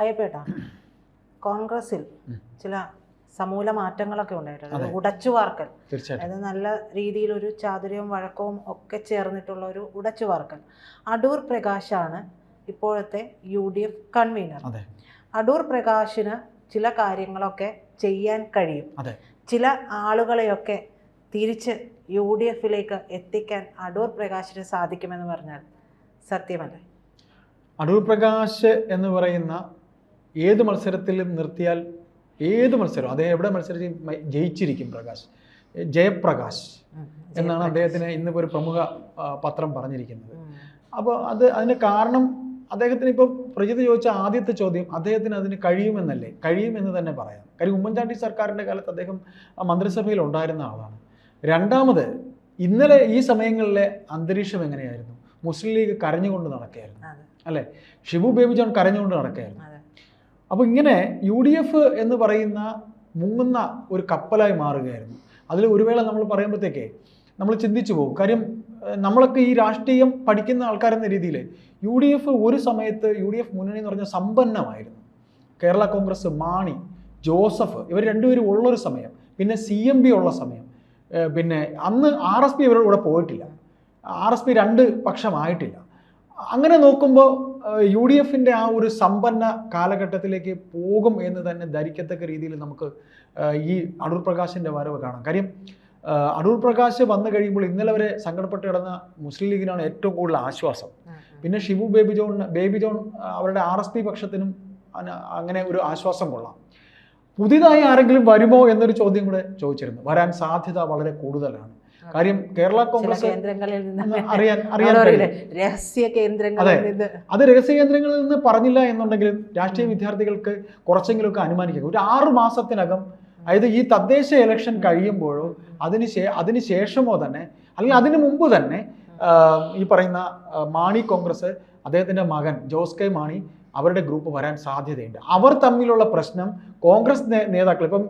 അയ്യപ്പേട്ടാ, കോൺഗ്രസിൽ ചില സമൂല മാറ്റങ്ങളൊക്കെ ഉണ്ടായിട്ടുണ്ട്. ഉടച്ചുവാർക്കൽ, അതായത് നല്ല രീതിയിൽ ഒരു ചാതുര്യവും വഴക്കവും ഒക്കെ ചേർന്നിട്ടുള്ള ഒരു ഉടച്ചുവാർക്കൽ. അടൂർ പ്രകാശാണ് ഇപ്പോഴത്തെ UDF കൺവീനർ. അടൂർ പ്രകാശിന് ചില കാര്യങ്ങളൊക്കെ ചെയ്യാൻ കഴിയും. ചില ആളുകളെയൊക്കെ തിരിച്ച് UDFിലേക്ക് എത്തിക്കാൻ അടൂർ പ്രകാശിന് സാധിക്കുമെന്ന് പറഞ്ഞാൽ സത്യമല്ലേ? അടൂർ പ്രകാശ് എന്ന് പറയുന്ന ഏത് മത്സരത്തിലും നിർത്തിയാൽ ഏത് മത്സരം അദ്ദേഹം എവിടെ മത്സരിച്ച് ജയിച്ചിരിക്കും. പ്രകാശ്, ജയപ്രകാശ് എന്നാണ് അദ്ദേഹത്തിന് ഇന്നിപ്പോൾ ഒരു പ്രമുഖ പത്രം പറഞ്ഞിരിക്കുന്നത്. അപ്പോൾ അതിന് കാരണം അദ്ദേഹത്തിന് ഇപ്പോൾ പ്രജിത ചോദിച്ച ആദ്യത്തെ ചോദ്യം അദ്ദേഹത്തിന് അതിന് കഴിയുമെന്നല്ലേ? കഴിയുമെന്ന് തന്നെ പറയാം. കാര്യം ഉമ്മൻചാണ്ടി സർക്കാരിൻ്റെ കാലത്ത് അദ്ദേഹം മന്ത്രിസഭയിൽ ഉണ്ടായിരുന്ന ആളാണ്. രണ്ടാമത്, ഇന്നലെ ഈ സമയങ്ങളിലെ അന്തരീക്ഷം എങ്ങനെയായിരുന്നു? മുസ്ലിം ലീഗ് കരഞ്ഞുകൊണ്ട് നടക്കുകയായിരുന്നു അല്ലേ? ഷിബു ബേബി ജോൺ കരഞ്ഞുകൊണ്ട് നടക്കുകയായിരുന്നു. അപ്പോൾ ഇങ്ങനെ UDF എന്ന് പറയുന്ന മുങ്ങുന്ന ഒരു കപ്പലായി മാറുകയായിരുന്നു. അതിൽ ഒരു വേള നമ്മൾ പറയുമ്പോഴത്തേക്കേ നമ്മൾ ചിന്തിച്ചു പോകും. കാര്യം നമ്മളൊക്കെ ഈ രാഷ്ട്രീയം പഠിക്കുന്ന ആൾക്കാരെന്ന രീതിയിൽ UDF ഒരു സമയത്ത് UDF മുന്നണി എന്ന് പറഞ്ഞാൽ സമ്പന്നമായിരുന്നു. കേരള കോൺഗ്രസ്, മാണി, ജോസഫ് ഇവർ രണ്ടുപേരും ഉള്ളൊരു സമയം, പിന്നെ CMB ഉള്ള സമയം, പിന്നെ അന്ന് RSP ഇവരുടെ കൂടെ പോയിട്ടില്ല. RSP രണ്ട് പക്ഷമായിട്ടില്ല. അങ്ങനെ നോക്കുമ്പോൾ UDFിൻ്റെ ആ ഒരു സമ്പന്ന കാലഘട്ടത്തിലേക്ക് പോകും എന്ന് തന്നെ ധരിക്കത്തക്ക രീതിയിൽ നമുക്ക് ഈ അടൂർ പ്രകാശിൻ്റെ വരവ് കാണാം. കാര്യം അടൂർ പ്രകാശ് വന്നു കഴിയുമ്പോൾ ഇന്നലെ വരെ സങ്കടപ്പെട്ട് കിടന്ന മുസ്ലിം ലീഗിനാണ് ഏറ്റവും കൂടുതൽ ആശ്വാസം. പിന്നെ ഷിബു ബേബി ജോൺ അവരുടെ RSP പക്ഷത്തിനും അങ്ങനെ ഒരു ആശ്വാസം കൊള്ളാം. പുതിയതായി ആരെങ്കിലും വരുമോ എന്നൊരു ചോദ്യം കൂടെ ചോദിച്ചിരുന്നു. വരാൻ സാധ്യത വളരെ കൂടുതലാണ്. കാര്യം കേരള കോൺഗ്രസ് രഹസ്യ കേന്ദ്രങ്ങളിൽ നിന്ന്, അത് രഹസ്യ കേന്ദ്രങ്ങളിൽ നിന്ന് പറഞ്ഞില്ല എന്നുണ്ടെങ്കിലും രാഷ്ട്രീയ വിദ്യാർത്ഥികൾക്ക് കുറച്ചെങ്കിലുമൊക്കെ അനുമാനിക്കുക. ഒരു 6 മാസത്തിനകം, അതായത് ഈ തദ്ദേശ ഇലക്ഷൻ കഴിയുമ്പോഴോ അതിന് ശേഷമോ തന്നെ, അല്ലെങ്കിൽ അതിനു മുമ്പ് തന്നെ ഈ പറയുന്ന മാണി കോൺഗ്രസ്, അദ്ദേഹത്തിൻ്റെ മകൻ ജോസ് കെ മാണി, അവരുടെ ഗ്രൂപ്പ് വരാൻ സാധ്യതയുണ്ട്. അവർ തമ്മിലുള്ള പ്രശ്നം കോൺഗ്രസ് നേതാക്കൾ, ഇപ്പം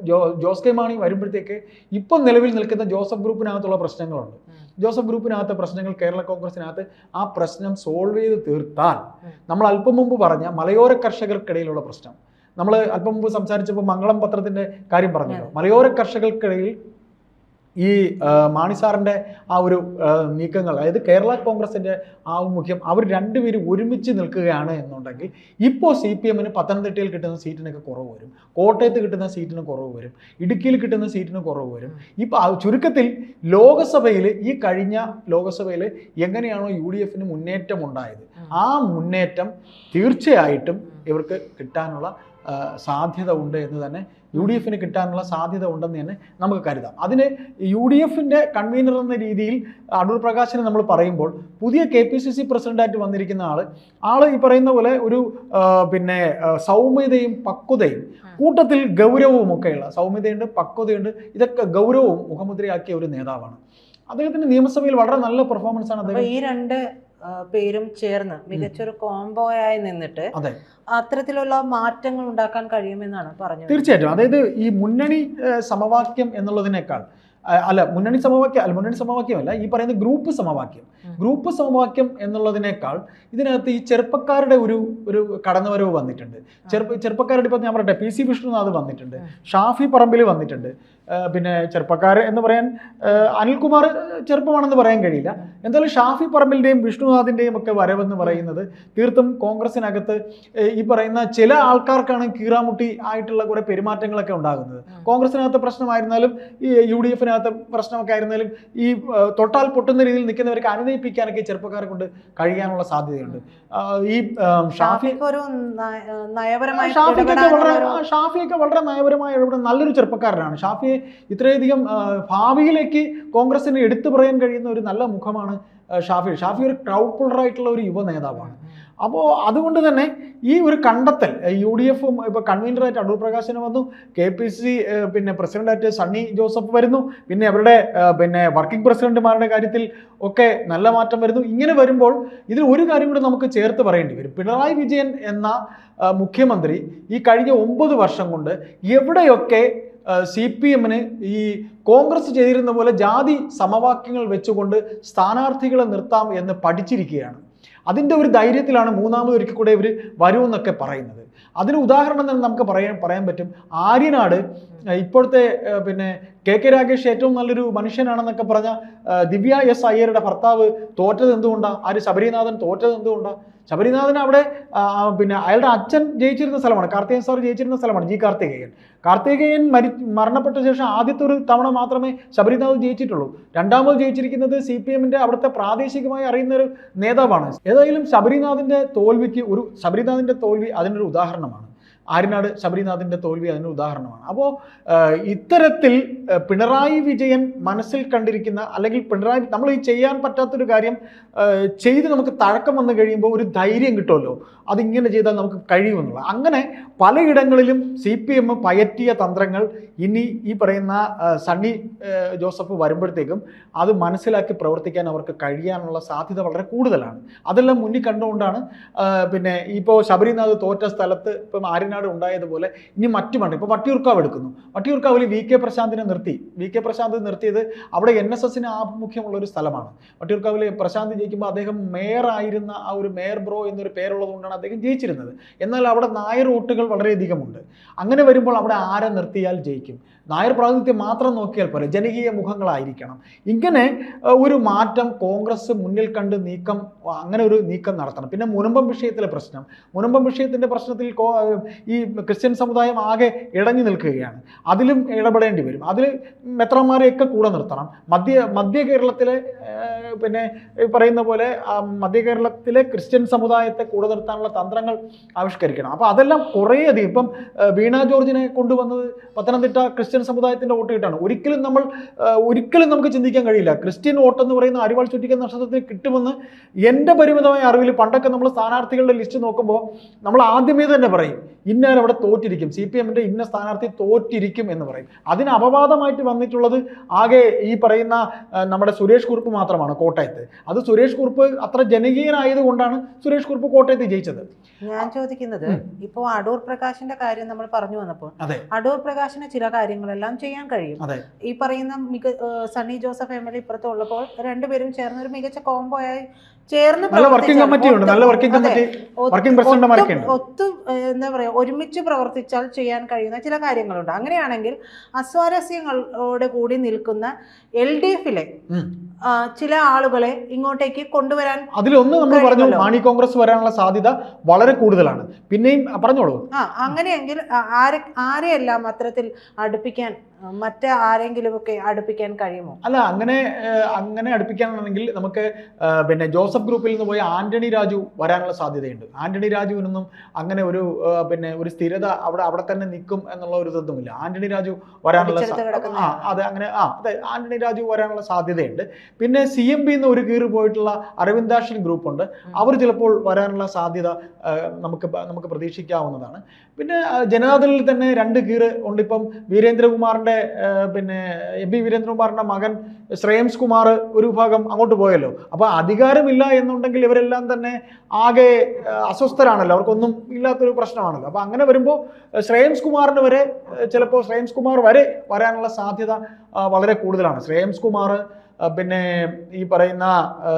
ജോസ് കെ മാണി വരുമ്പോഴത്തേക്ക് ഇപ്പം നിലവിൽ നിൽക്കുന്ന ജോസഫ് ഗ്രൂപ്പിനകത്തുള്ള പ്രശ്നങ്ങളുണ്ട്. ജോസഫ് ഗ്രൂപ്പിനകത്തെ പ്രശ്നങ്ങൾ കേരള കോൺഗ്രസിനകത്ത് ആ പ്രശ്നം സോൾവ് ചെയ്ത് തീർത്താൽ, നമ്മൾ അല്പം മുമ്പ് പറഞ്ഞ മലയോര കർഷകർക്കിടയിലുള്ള പ്രശ്നം, നമ്മൾ അല്പം മുമ്പ് സംസാരിച്ചപ്പോൾ മംഗളം പത്രത്തിൻ്റെ കാര്യം പറഞ്ഞല്ലോ, മലയോര കർഷകർക്കിടയിൽ ഈ മാണി സാറിൻ്റെ ആ ഒരു നീക്കങ്ങൾ, അതായത് കേരള കോൺഗ്രസിൻ്റെ ആഭിമുഖ്യം, അവർ രണ്ടുപേരും ഒരുമിച്ച് നിൽക്കുകയാണ് എന്നുണ്ടെങ്കിൽ ഇപ്പോൾ CPMന് പത്തനംതിട്ടയിൽ കിട്ടുന്ന സീറ്റിനൊക്കെ കുറവ് വരും, കോട്ടയത്ത് കിട്ടുന്ന സീറ്റിന് കുറവ് വരും, ഇടുക്കിയിൽ കിട്ടുന്ന സീറ്റിന് കുറവ് വരും. ഇപ്പോൾ ചുരുക്കത്തിൽ ലോകസഭയിൽ, ഈ കഴിഞ്ഞ ലോകസഭയിൽ എങ്ങനെയാണോ UDFന് മുന്നേറ്റം ഉണ്ടായത്, ആ മുന്നേറ്റം തീർച്ചയായിട്ടും ഇവർക്ക് കിട്ടാനുള്ള സാധ്യത ഉണ്ട് എന്ന് തന്നെ, UDFന് കിട്ടാനുള്ള സാധ്യത ഉണ്ടെന്ന് തന്നെ നമുക്ക് കരുതാം. അതിന് UDFിൻ്റെ കൺവീനർ എന്ന രീതിയിൽ അടൂർ പ്രകാശിനെ നമ്മൾ പറയുമ്പോൾ, പുതിയ KPCC പ്രസിഡന്റായിട്ട് വന്നിരിക്കുന്ന ആൾ ഈ പറയുന്ന പോലെ ഒരു പിന്നെ സൗമ്യതയും പക്വതയും കൂട്ടത്തിൽ ഗൗരവവും ഒക്കെയുള്ള, സൗമ്യതയുണ്ട്, പക്വതയുണ്ട്, ഇതൊക്കെ ഗൗരവവും മുഖമുദ്രയാക്കിയ ഒരു നേതാവാണ്. അദ്ദേഹത്തിന് നിയമസഭയിൽ വളരെ നല്ല പെർഫോമൻസ് ആണ്. ഈ രണ്ട് പേരും ചേർന്ന് മികച്ചൊരു കോംബോയായി നിന്നിട്ട് അത്തരത്തിലുള്ള മാറ്റങ്ങൾ ഉണ്ടാക്കാൻ കഴിയുമെന്നാണ് പറഞ്ഞത്. തീർച്ചയായിട്ടും. അതായത് ഈ മുന്നണി സമവാക്യം എന്നുള്ളതിനേക്കാൾ, മുന്നണി സമവാക്യമല്ല, ഈ പറയുന്ന ഗ്രൂപ്പ് സമവാക്യം എന്നുള്ളതിനേക്കാൾ ഇതിനകത്ത് ഈ ചെറുപ്പക്കാരുടെ ഒരു കടന്നുവരവ് വന്നിട്ടുണ്ട്. ചെറുപ്പക്കാരുടെ ഇപ്പം ഞാൻ പറയട്ടെ, PC വിഷ്ണുനാഥ് വന്നിട്ടുണ്ട്, ഷാഫി പറമ്പിൽ വന്നിട്ടുണ്ട്. പിന്നെ ചെറുപ്പക്കാർ എന്ന് പറയാൻ അനിൽകുമാർ ചെറുപ്പമാണെന്ന് പറയാൻ കഴിയില്ല. എന്തായാലും ഷാഫി പറമ്പിലിൻ്റെയും വിഷ്ണുനാഥിൻ്റെയും ഒക്കെ വരവെന്ന് പറയുന്നത് തീർത്തും കോൺഗ്രസിനകത്ത് ഈ പറയുന്ന ചില ആൾക്കാർക്കാണ് കീറാമുട്ടി ആയിട്ടുള്ള കുറേ പെരുമാറ്റങ്ങളൊക്കെ ഉണ്ടാകുന്നത്. കോൺഗ്രസിനകത്ത് പ്രശ്നമായിരുന്നാലും ഈ UDFിനകത്ത് പ്രശ്നമൊക്കെ ആയിരുന്നാലും ഈ തൊട്ടാൽ പൊട്ടുന്ന രീതിയിൽ നിൽക്കുന്നവർക്ക് അനുനയിപ്പിക്കാനൊക്കെ ചെറുപ്പക്കാരെ കൊണ്ട് കഴിയാനുള്ള സാധ്യതയുണ്ട്. ഈ ഷാഫിയൊക്കെ വളരെ നയപരമായ ഇടപെടുന്ന നല്ലൊരു ചെറുപ്പക്കാരനാണ്. ഷാഫിയെ ഇത്രയധികം ഭാവിയിലേക്ക് കോൺഗ്രസിന് എടുത്തു പറയാൻ കഴിയുന്ന ഒരു നല്ല മുഖമാണ് ഷാഫി ഒരു ക്രൗഡ് പുള്ളറായിട്ടുള്ള ഒരു യുവ നേതാവാണ്. അപ്പോൾ അതുകൊണ്ട് തന്നെ ഈ ഒരു കണ്ടെത്തൽ UDFും ഇപ്പോൾ കൺവീനറായിട്ട് അടൂർ പ്രകാശിന് വന്നു, KPCC പിന്നെ പ്രസിഡന്റായിട്ട് സണ്ണി ജോസഫ് വരുന്നു, പിന്നെ അവരുടെ പിന്നെ വർക്കിംഗ് പ്രസിഡന്റുമാരുടെ കാര്യത്തിൽ ഒക്കെ നല്ല മാറ്റം വരുന്നു. ഇങ്ങനെ വരുമ്പോൾ ഇതിൽ ഒരു കാര്യം കൂടി നമുക്ക് ചേർത്ത് പറയേണ്ടി വരും. പിണറായി വിജയൻ എന്ന മുഖ്യമന്ത്രി ഈ കഴിഞ്ഞ 9 വർഷം കൊണ്ട് എവിടെയൊക്കെ CPMന് ഈ കോൺഗ്രസ് ചെയ്തിരുന്ന പോലെ ജാതി സമവാക്യങ്ങൾ വെച്ചുകൊണ്ട് സ്ഥാനാർത്ഥികളെ നിർത്താം എന്ന് പഠിച്ചിരിക്കുകയാണ്. അതിൻ്റെ ഒരു ധൈര്യത്തിലാണ് മൂന്നാമതൊരിക്കൽ കൂടെ ഇവർ വരുമെന്നൊക്കെ പറയുന്നത്. അതിന് ഉദാഹരണം തന്നെ നമുക്ക് പറയാൻ പറ്റും. ആര്യനാട് ഇപ്പോഴത്തെ പിന്നെ കെ രാഗേഷ് ഏറ്റവും നല്ലൊരു മനുഷ്യനാണെന്നൊക്കെ പറഞ്ഞ ദിവ്യ എസ് അയ്യരുടെ ഭർത്താവ് തോറ്റത് എന്തുകൊണ്ടാണ്? ശബരിനാഥൻ തോറ്റത് എന്തുകൊണ്ടാണ്? ശബരിനാഥൻ അവിടെ പിന്നെ അയാളുടെ അച്ഛൻ ജയിച്ചിരുന്ന സ്ഥലമാണ്, കാർത്തികേയൻ സാർ ജയിച്ചിരുന്ന സ്ഥലമാണ്, ജി കാർത്തികേയൻ മരണപ്പെട്ട ശേഷം ആദ്യത്തെ ഒരു തവണ മാത്രമേ ശബരിനാഥ് ജയിച്ചിട്ടുള്ളൂ. രണ്ടാമത് ജയിച്ചിരിക്കുന്നത് CPM-ന്റെ അവിടുത്തെ പ്രാദേശികമായി അറിയുന്ന ഒരു നേതാവാണ്. ഏതായാലും ശബരിനാഥിന്റെ തോൽവി അതിനൊരു ഉദാഹരണമാണ്. ആര്യനാട് ശബരിനാഥിന്റെ തോൽവി അതിന് ഉദാഹരണമാണ്. അപ്പോൾ ഇത്തരത്തിൽ പിണറായി വിജയൻ മനസ്സിൽ കണ്ടിരിക്കുന്ന, അല്ലെങ്കിൽ നമ്മൾ ഈ ചെയ്യാൻ പറ്റാത്തൊരു കാര്യം ചെയ്ത് നമുക്ക് തഴക്കം വന്നു കഴിയുമ്പോൾ ഒരു ധൈര്യം കിട്ടുമല്ലോ, അതിങ്ങനെ ചെയ്താൽ നമുക്ക് കഴിയുമെന്നുള്ള, അങ്ങനെ പലയിടങ്ങളിലും CPM പയറ്റിയ തന്ത്രങ്ങൾ ഇനി ഈ പറയുന്ന സണ്ണി ജോസഫ് വരുമ്പോഴത്തേക്കും അത് മനസ്സിലാക്കി പ്രവർത്തിക്കാൻ അവർക്ക് കഴിയാനുള്ള സാധ്യത വളരെ കൂടുതലാണ്. അതെല്ലാം മുന്നിൽ കണ്ടുകൊണ്ടാണ് പിന്നെ ഇപ്പോൾ ശബരിനാഥ് തോറ്റ സ്ഥലത്ത് ഇപ്പം ആര്യനാട് ഉണ്ടായതുപോലെ ഇനി മറ്റു മണ്ഡലം, ഇപ്പോൾ വട്ടിയൂർക്കാവ് എടുക്കുന്നു. വട്ടിയൂർക്കാവിൽ VK പ്രശാന്തിനെ നിർത്തി. VK പ്രശാന്ത് നിർത്തിയത് അവിടെ NSSന് ആഭിമുഖ്യമുള്ള ഒരു സ്ഥലമാണ്. വട്ടിയൂർക്കാവിൽ പ്രശാന്ത് ജയിക്കുമ്പോൾ അദ്ദേഹം മേയറായിരുന്ന ആ ഒരു മേയർ ബ്രോ എന്നൊരു പേരുള്ളത് കൊണ്ടാണ് അദ്ദേഹം ജയിച്ചിരുന്നത്. എന്നാൽ അവിടെ നായർ വോട്ടുകൾ വളരെയധികമുണ്ട്. അങ്ങനെ വരുമ്പോൾ അവിടെ ആരെ നിർത്തിയാൽ ജയിക്കും? നായർ പ്രാതിനിധ്യം മാത്രം നോക്കിയാൽ പോലെ ജനകീയ മുഖങ്ങളായിരിക്കണം. ഇങ്ങനെ ഒരു മാറ്റം കോൺഗ്രസ് മുന്നിൽ കണ്ട് അങ്ങനെ ഒരു നീക്കം നടത്തണം. പിന്നെ മുനമ്പം വിഷയത്തിൻ്റെ പ്രശ്നത്തിൽ ഈ ക്രിസ്ത്യൻ സമുദായം ആകെ ഇടഞ്ഞു നിൽക്കുകയാണ്. അതിലും ഇടപെടേണ്ടി വരും. അതിൽ മെത്രാന്മാരെയൊക്കെ കൂടെ നിർത്തണം. മധ്യ കേരളത്തിലെ പിന്നെ പറയുന്ന പോലെ മധ്യ കേരളത്തിലെ ക്രിസ്ത്യൻ സമുദായത്തെ കൂടെ നിർത്താനുള്ള തന്ത്രങ്ങൾ ആവിഷ്കരിക്കണം. അപ്പോൾ അതെല്ലാം കുറേയധികം ഇപ്പം വീണ ജോർജിനെ കൊണ്ടുവന്നത് പത്തനംതിട്ട ക്രിസ്ത്യൻ സമുദായത്തിന്റെ വോട്ട് കിട്ടാണ്. ഒരിക്കലും നമുക്ക് ചിന്തിക്കാൻ കഴിയില്ല ക്രിസ്ത്യൻ വോട്ട് എന്ന് പറയുന്ന അരിവാൾ ചുറ്റിക്കുന്ന നക്ഷത്രത്തിൽ കിട്ടുമെന്ന്. എൻ്റെ പരിമിതമായ അറിവിൽ പണ്ടൊക്കെ നമ്മൾ സ്ഥാനാർത്ഥികളുടെ ലിസ്റ്റ് നോക്കുമ്പോൾ നമ്മൾ ആദ്യമേ തന്നെ പറയും ഇന്നാർ അവിടെ തോറ്റിരിക്കും, CPM-ന്റെ ഇന്ന സ്ഥാനാർത്ഥി തോറ്റിരിക്കും എന്ന് പറയും. അതിന് അപവാദമായിട്ട് വന്നിട്ടുള്ളത് ആകെ ഈ പറയുന്ന നമ്മുടെ സുരേഷ് കുറുപ്പ് മാത്രമാണ് കോട്ടയത്ത്. അത് സുരേഷ് കുറുപ്പ് അത്ര ജനകീയനായത് കൊണ്ടാണ് സുരേഷ് കുറുപ്പ് കോട്ടയത്ത് ജയിച്ചത്. ഞാൻ ചോദിക്കുന്നത്, ഇപ്പോൾ അടൂർ പ്രകാശിന്റെ കാര്യം നമ്മൾ പറഞ്ഞു വന്നപ്പോൾ, അടൂർ പ്രകാശിന് ചില കാര്യങ്ങളെല്ലാം ചെയ്യാൻ കഴിയും. ഈ പറയുന്ന സണ്ണി ജോസഫ് MLA ഇപ്പുറത്തുള്ളപ്പോൾ രണ്ടുപേരും ചേർന്ന് ഒരു മികച്ച കോംബോയായി ചേർന്ന് എന്താ പറയാ ഒരുമിച്ച് പ്രവർത്തിച്ചാൽ ചെയ്യാൻ കഴിയുന്ന ചില കാര്യങ്ങളുണ്ട്. അങ്ങനെയാണെങ്കിൽ അസ്വാരസ്യങ്ങളോട് കൂടി നിൽക്കുന്ന LDF-ലെ ചില ആളുകളെ ഇങ്ങോട്ടേക്ക് കൊണ്ടുവരാൻ, അതിലൊന്ന് നമ്മൾ പറഞ്ഞു മാണി കോൺഗ്രസ് വരാനുള്ള സാധ്യത വളരെ കൂടുതലാണ്. പിന്നെയും പറഞ്ഞോളൂ. അങ്ങനെയെങ്കിൽ ആരെയെല്ലാം അത്തരത്തിൽ അടുപ്പിക്കാൻ, ആരെങ്കിലും ഒക്കെ അടുപ്പിക്കാൻ കഴിയുമോ? അല്ല, അങ്ങനെ അടുപ്പിക്കാനാണെങ്കിൽ നമുക്ക് പിന്നെ ജോസഫ് ഗ്രൂപ്പിൽ നിന്ന് പോയി ആന്റണി രാജു വരാനുള്ള സാധ്യതയുണ്ട്. ആന്റണി രാജുവിനൊന്നും അങ്ങനെ ഒരു സ്ഥിരത അവിടെ തന്നെ നിൽക്കും എന്നുള്ള ഒരു ഇതൊന്നുമില്ല. ആന്റണി രാജു വരാനുള്ള ആന്റണി രാജു വരാനുള്ള സാധ്യതയുണ്ട്. പിന്നെ CMB ഒരു കീറി പോയിട്ടുള്ള അരവിന്ദാക്ഷൻ ഗ്രൂപ്പ് ഉണ്ട്. അവർ ചിലപ്പോൾ വരാനുള്ള സാധ്യത നമുക്ക് പ്രതീക്ഷിക്കാവുന്നതാണ്. പിന്നെ ജനതാദളിൽ തന്നെ 2 കീറ് ഉണ്ട്. ഇപ്പം വീരേന്ദ്രകുമാറിന്റെ MP വീരേന്ദ്രകുമാറിന്റെ മകൻ ശ്രേയംസ് കുമാർ ഒരു വിഭാഗം അങ്ങോട്ട് പോയല്ലോ. അപ്പൊ അധികാരമില്ല എന്നുണ്ടെങ്കിൽ ഇവരെല്ലാം തന്നെ ആകെ അസ്വസ്ഥരാണല്ലോ, അവർക്കൊന്നും ഇല്ലാത്തൊരു പ്രശ്നമാണല്ലോ. അപ്പൊ അങ്ങനെ വരുമ്പോൾ ശ്രേയംസ് കുമാർ വരെ വരാനുള്ള സാധ്യത വളരെ കൂടുതലാണ്. ശ്രേയംസ് കുമാർ പിന്നെ ഈ പറയുന്ന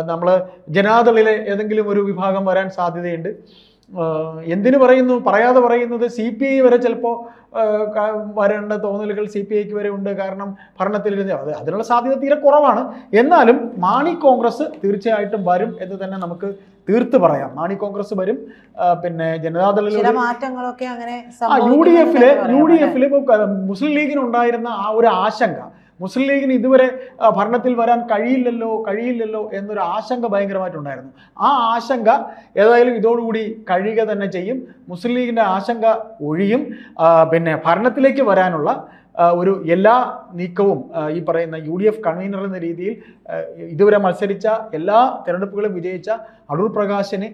നമ്മൾ ജനതാദളിലെ ഏതെങ്കിലും ഒരു വിഭാഗം വരാൻ സാധ്യതയുണ്ട്. എന്തിനു പറയാതെ പറയുന്നത് CPI വരെ ചിലപ്പോൾ വരേണ്ട തോന്നലുകൾ CPIക്ക് വരെ ഉണ്ട്. കാരണം ഭരണത്തിലിരുന്ന് അതിനുള്ള സാധ്യത തീരെ കുറവാണ്. എന്നാലും മാണി കോൺഗ്രസ് തീർച്ചയായിട്ടും വരും എന്ന് തന്നെ നമുക്ക് തീർത്ത് പറയാം. മാണി കോൺഗ്രസ് വരും. പിന്നെ ജനതാദളിൽ മാറ്റങ്ങളൊക്കെ അങ്ങനെ UDF-ല് മുസ്ലിം ലീഗിനുണ്ടായിരുന്ന ആ ഒരു ആശങ്ക, മുസ്ലിം ലീഗിന് ഇതുവരെ ഭരണത്തിൽ വരാൻ കഴിയില്ലല്ലോ എന്നൊരു ആശങ്ക ഭയങ്കരമായിട്ടുണ്ടായിരുന്നു. ആ ആശങ്ക ഏതായാലും ഇതോടുകൂടി കഴിയുക തന്നെ ചെയ്യും. മുസ്ലിം ലീഗിൻ്റെ ആശങ്ക ഒഴിയും. പിന്നെ ഭരണത്തിലേക്ക് വരാനുള്ള ഒരു എല്ലാ നീക്കവും ഈ പറയുന്ന UDF കൺവീനർ എന്ന രീതിയിൽ ഇതുവരെ മത്സരിച്ച എല്ലാ തെരഞ്ഞെടുപ്പുകളും വിജയിച്ച അടൂർ പ്രകാശിന്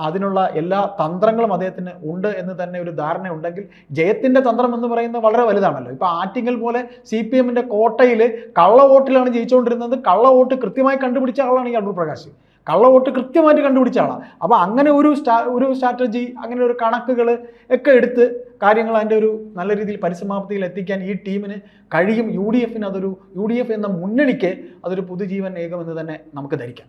അതിനുള്ള എല്ലാ തന്ത്രങ്ങളും അദ്ദേഹത്തിന് ഉണ്ട് എന്ന് തന്നെ ഒരു ധാരണ ഉണ്ടെങ്കിൽ ജയത്തിൻ്റെ തന്ത്രം എന്ന് പറയുന്നത് വളരെ വലുതാണല്ലോ. ഇപ്പോൾ ആറ്റിങ്ങൽ പോലെ CPM-ന്റെ കോട്ടയിൽ കള്ളവോട്ടിലാണ് ജയിച്ചുകൊണ്ടിരുന്നത്. കള്ളവോട്ട് കൃത്യമായി കണ്ടുപിടിച്ച ആളാണ് ഈ അടൂർ പ്രകാശ്. കള്ളവോട്ട് കൃത്യമായിട്ട് കണ്ടുപിടിച്ച ആളാണ്. അപ്പോൾ അങ്ങനെ ഒരു സ്ട്രാറ്റജി, അങ്ങനെ ഒരു കണക്കുകൾ ഒക്കെ എടുത്ത് കാര്യങ്ങൾ അതിൻ്റെ ഒരു നല്ല രീതിയിൽ പരിസമാപ്തിയിൽ എത്തിക്കാൻ ഈ ടീമിന് കഴിയും. UDF എന്ന മുന്നണിക്ക് അതൊരു പുതുജീവൻ ഏകുമെന്ന് തന്നെ നമുക്ക് ധരിക്കാം.